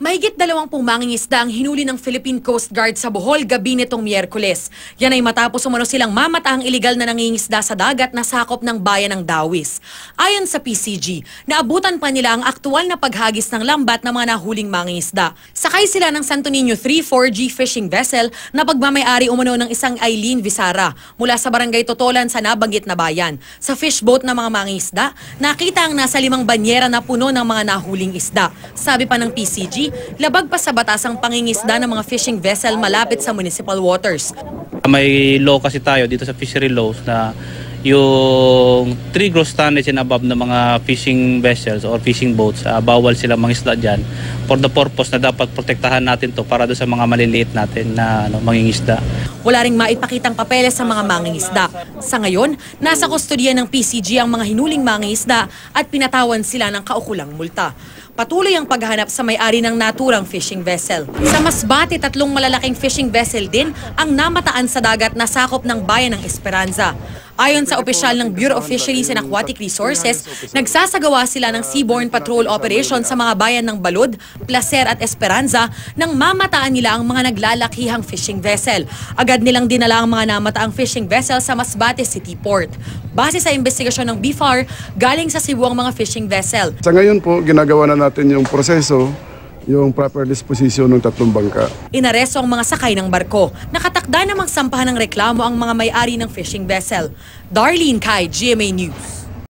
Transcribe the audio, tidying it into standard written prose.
Mahigit 20 mangingisda ang hinuli ng Philippine Coast Guard sa Bohol gabi nitong Miyerkules. Yan ay matapos umano silang mamataang iligal na nangingisda sa dagat na sakop ng bayan ng Dawis. Ayon sa PCG, naabutan pa nila ang aktual na paghagis ng lambat ng mga nahuling mangingisda. Sakay sila ng Santo Niño 3-4G fishing vessel na pagmamayari umano ng isang Eileen Visara mula sa barangay Totolan sa nabanggit na bayan. Sa fishboat ng mga mangingisda, nakita ang nasa 5 banyera na puno ng mga nahuling isda. Sabi pa ng PCG, labag pa sa batas ang pangingisda ng mga fishing vessel malapit sa municipal waters. May law kasi tayo dito sa fishery laws na yung 3 gross tonnage and above na mga fishing vessels or fishing boats, bawal silang mangisda dyan for the purpose na dapat protektahan natin to para doon sa mga maliliit natin na mangingisda. Wala ring maipakitang papeles sa mga mangingisda. Sa ngayon, nasa kustodiya ng PCG ang mga hinuling mangingisda at pinatawan sila ng kaukulang multa. Patuloy ang paghahanap sa may-ari ng naturang fishing vessel. Sa Masbate, 3 malalaking fishing vessel din ang namataan sa dagat na sakop ng bayan ng Esperanza. Ayon sa opisyal ng Bureau of Fisheries and Aquatic Resources, nagsasagawa sila ng seaborne patrol operation sa mga bayan ng Balud, Placer at Esperanza nang mamataan nila ang mga naglalakihang fishing vessel. Agad nilang dinala ang mga namataang fishing vessel sa Masbate City Port. Base sa investigasyon ng BIFAR, galing sa Cebu ang mga fishing vessel. Sa ngayon po, ginagawa na natin yung proseso, yung proper disposition ng 3 bangka. Inaresto ang mga sakay ng barko. Nakatakda namang sampahan ng reklamo ang mga may-ari ng fishing vessel. Darlene Kai, GMA News.